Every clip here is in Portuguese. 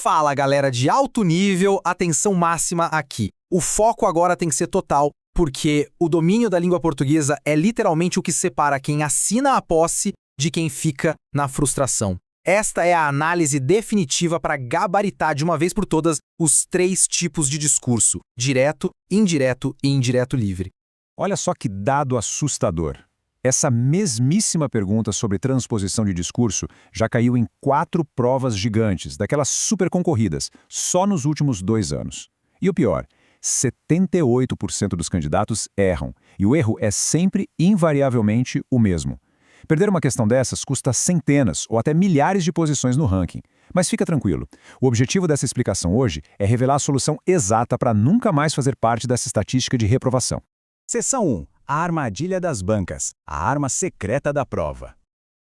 Fala, galera de alto nível, atenção máxima aqui. O foco agora tem que ser total, porque o domínio da língua portuguesa é literalmente o que separa quem assina a posse de quem fica na frustração. Esta é a análise definitiva para gabaritar de uma vez por todas os 3 tipos de discurso: direto, indireto e indireto livre. Olha só que dado assustador. Essa mesmíssima pergunta sobre transposição de discurso já caiu em 4 provas gigantes, daquelas super concorridas, só nos últimos 2 anos. E o pior, 78% dos candidatos erram, e o erro é sempre, invariavelmente, o mesmo. Perder uma questão dessas custa centenas ou até milhares de posições no ranking. Mas fica tranquilo, o objetivo dessa explicação hoje é revelar a solução exata para nunca mais fazer parte dessa estatística de reprovação. Seção 1. A armadilha das bancas, a arma secreta da prova.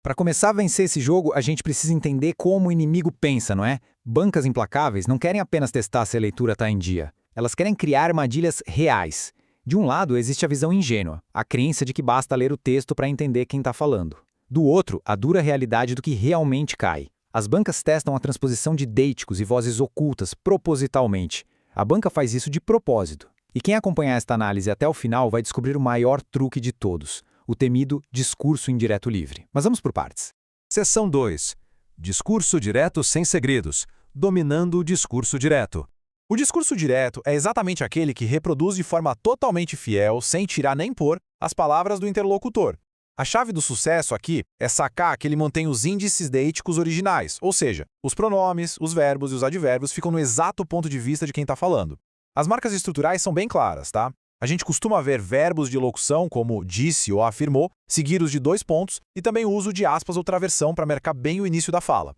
Para começar a vencer esse jogo, a gente precisa entender como o inimigo pensa, não é? Bancas implacáveis não querem apenas testar se a leitura está em dia. Elas querem criar armadilhas reais. De um lado, existe a visão ingênua, a crença de que basta ler o texto para entender quem está falando. Do outro, a dura realidade do que realmente cai. As bancas testam a transposição de deíticos e vozes ocultas propositalmente. A banca faz isso de propósito. E quem acompanhar esta análise até o final vai descobrir o maior truque de todos, o temido discurso indireto livre. Mas vamos por partes. Seção 2. Discurso direto sem segredos, dominando o discurso direto. O discurso direto é exatamente aquele que reproduz de forma totalmente fiel, sem tirar nem pôr, as palavras do interlocutor. A chave do sucesso aqui é sacar que ele mantém os índices deíticos originais, ou seja, os pronomes, os verbos e os advérbios ficam no exato ponto de vista de quem está falando. As marcas estruturais são bem claras, tá? A gente costuma ver verbos de locução como disse ou afirmou, seguidos de 2 pontos, e também o uso de aspas ou traversão para marcar bem o início da fala.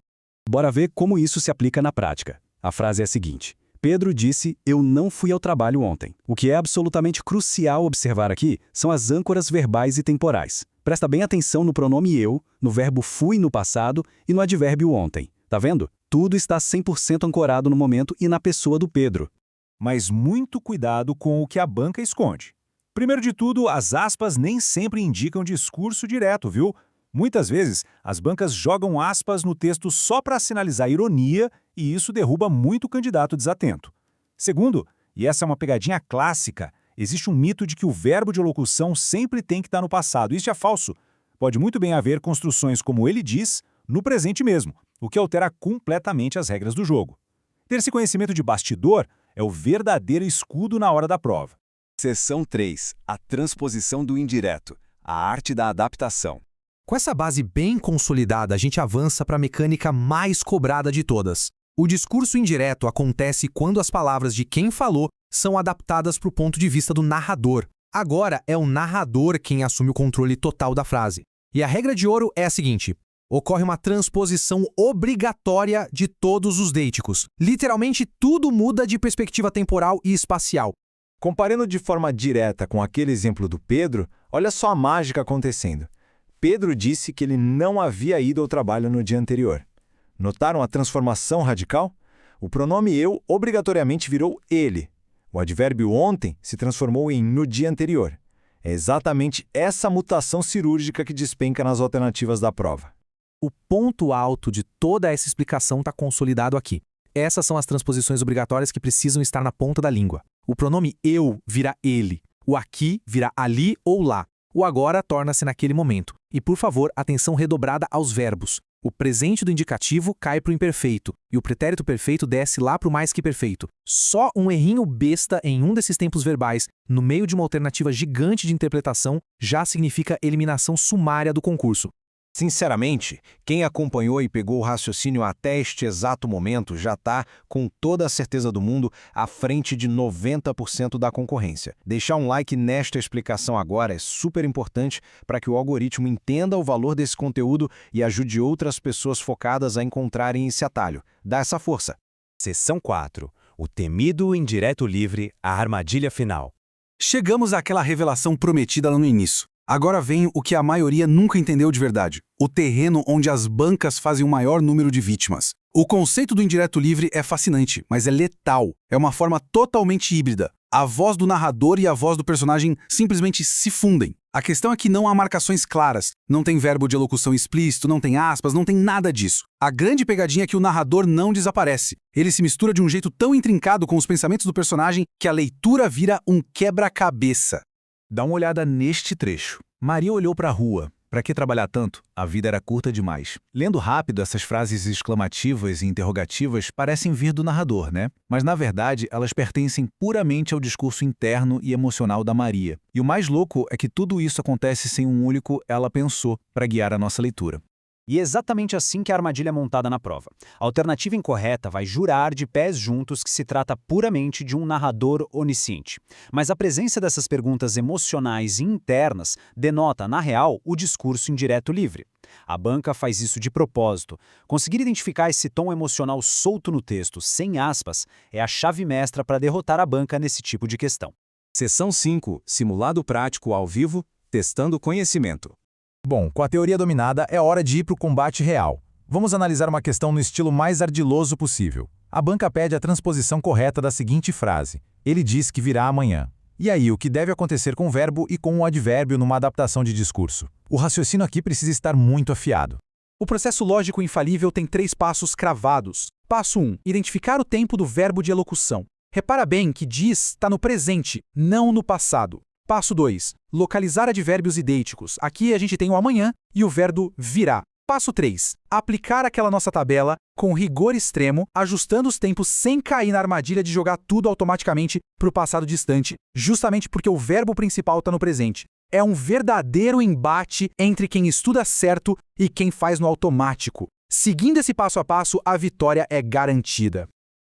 Bora ver como isso se aplica na prática. A frase é a seguinte: Pedro disse, eu não fui ao trabalho ontem. O que é absolutamente crucial observar aqui são as âncoras verbais e temporais. Presta bem atenção no pronome eu, no verbo fui no passado e no advérbio ontem. Tá vendo? Tudo está 100% ancorado no momento e na pessoa do Pedro. Mas muito cuidado com o que a banca esconde. Primeiro de tudo, as aspas nem sempre indicam discurso direto, viu? Muitas vezes, as bancas jogam aspas no texto só para sinalizar ironia e isso derruba muito candidato desatento. Segundo, e essa é uma pegadinha clássica, existe um mito de que o verbo de locução sempre tem que estar no passado. Isso é falso. Pode muito bem haver construções como ele diz, no presente mesmo, o que altera completamente as regras do jogo. Ter esse conhecimento de bastidor é o verdadeiro escudo na hora da prova. Seção 3. A transposição do indireto, a arte da adaptação. Com essa base bem consolidada, a gente avança para a mecânica mais cobrada de todas. O discurso indireto acontece quando as palavras de quem falou são adaptadas para o ponto de vista do narrador. Agora é o narrador quem assume o controle total da frase. E a regra de ouro é a seguinte: ocorre uma transposição obrigatória de todos os deíticos. Literalmente tudo muda de perspectiva temporal e espacial. Comparando de forma direta com aquele exemplo do Pedro, olha só a mágica acontecendo. Pedro disse que ele não havia ido ao trabalho no dia anterior. Notaram a transformação radical? O pronome eu obrigatoriamente virou ele. O advérbio ontem se transformou em no dia anterior. É exatamente essa mutação cirúrgica que despenca nas alternativas da prova. O ponto alto de toda essa explicação está consolidado aqui. Essas são as transposições obrigatórias que precisam estar na ponta da língua. O pronome eu vira ele. O aqui vira ali ou lá. O agora torna-se naquele momento. E, por favor, atenção redobrada aos verbos. O presente do indicativo cai para o imperfeito e o pretérito perfeito desce lá para o mais que perfeito. Só um errinho besta em um desses tempos verbais, no meio de uma alternativa gigante de interpretação, já significa eliminação sumária do concurso. Sinceramente, quem acompanhou e pegou o raciocínio até este exato momento já está, com toda a certeza do mundo, à frente de 90% da concorrência. Deixar um like nesta explicação agora é super importante para que o algoritmo entenda o valor desse conteúdo e ajude outras pessoas focadas a encontrarem esse atalho. Dá essa força. Seção 4. O temido indireto livre, a armadilha final. Chegamos àquela revelação prometida lá no início. Agora vem o que a maioria nunca entendeu de verdade: o terreno onde as bancas fazem o maior número de vítimas. O conceito do indireto livre é fascinante, mas é letal. É uma forma totalmente híbrida. A voz do narrador e a voz do personagem simplesmente se fundem. A questão é que não há marcações claras, não tem verbo de elocução explícito, não tem aspas, não tem nada disso. A grande pegadinha é que o narrador não desaparece. Ele se mistura de um jeito tão intrincado com os pensamentos do personagem que a leitura vira um quebra-cabeça. Dá uma olhada neste trecho. Maria olhou para a rua. Para que trabalhar tanto? A vida era curta demais. Lendo rápido, essas frases exclamativas e interrogativas parecem vir do narrador, né? Mas, na verdade, elas pertencem puramente ao discurso interno e emocional da Maria. E o mais louco é que tudo isso acontece sem um único ela pensou para guiar a nossa leitura. E é exatamente assim que a armadilha é montada na prova. A alternativa incorreta vai jurar de pés juntos que se trata puramente de um narrador onisciente. Mas a presença dessas perguntas emocionais e internas denota, na real, o discurso indireto livre. A banca faz isso de propósito. Conseguir identificar esse tom emocional solto no texto, sem aspas, é a chave mestra para derrotar a banca nesse tipo de questão. Seção 5. Simulado prático ao vivo, testando conhecimento. Bom, com a teoria dominada, é hora de ir para o combate real. Vamos analisar uma questão no estilo mais ardiloso possível. A banca pede a transposição correta da seguinte frase: ele diz que virá amanhã. E aí, o que deve acontecer com o verbo e com o advérbio numa adaptação de discurso? O raciocínio aqui precisa estar muito afiado. O processo lógico infalível tem 3 passos cravados. Passo 1. Identificar o tempo do verbo de elocução. Repara bem que diz está no presente, não no passado. Passo 2. Localizar advérbios idênticos. Aqui a gente tem o amanhã e o verbo virá. Passo 3. Aplicar aquela nossa tabela com rigor extremo, ajustando os tempos sem cair na armadilha de jogar tudo automaticamente para o passado distante, justamente porque o verbo principal está no presente. É um verdadeiro embate entre quem estuda certo e quem faz no automático. Seguindo esse passo a passo, a vitória é garantida.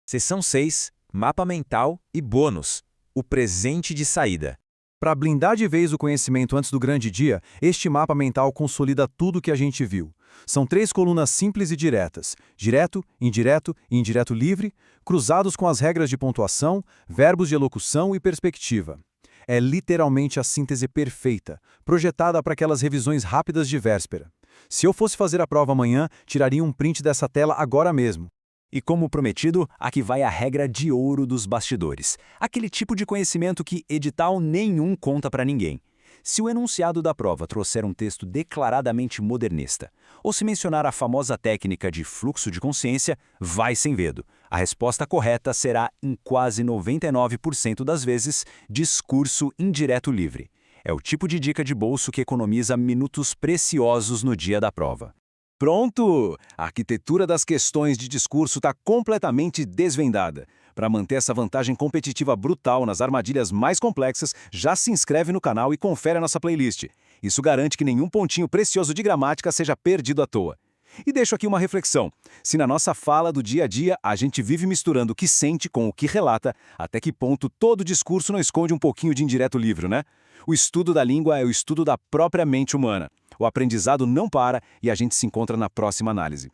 Seção 6. Mapa mental e bônus. O presente de saída. Para blindar de vez o conhecimento antes do grande dia, este mapa mental consolida tudo o que a gente viu. São 3 colunas simples e diretas: direto, indireto e indireto livre, cruzados com as regras de pontuação, verbos de elocução e perspectiva. É literalmente a síntese perfeita, projetada para aquelas revisões rápidas de véspera. Se eu fosse fazer a prova amanhã, tiraria um print dessa tela agora mesmo. E como prometido, aqui vai a regra de ouro dos bastidores. Aquele tipo de conhecimento que edital nenhum conta para ninguém. Se o enunciado da prova trouxer um texto declaradamente modernista, ou se mencionar a famosa técnica de fluxo de consciência, vai sem medo. A resposta correta será, em quase 99% das vezes, discurso indireto livre. É o tipo de dica de bolso que economiza minutos preciosos no dia da prova. Pronto! A arquitetura das questões de discurso está completamente desvendada. Para manter essa vantagem competitiva brutal nas armadilhas mais complexas, já se inscreve no canal e confere a nossa playlist. Isso garante que nenhum pontinho precioso de gramática seja perdido à toa. E deixo aqui uma reflexão. Se na nossa fala do dia a dia a gente vive misturando o que sente com o que relata, até que ponto todo discurso não esconde um pouquinho de indireto livre, né? O estudo da língua é o estudo da própria mente humana. O aprendizado não para e a gente se encontra na próxima análise.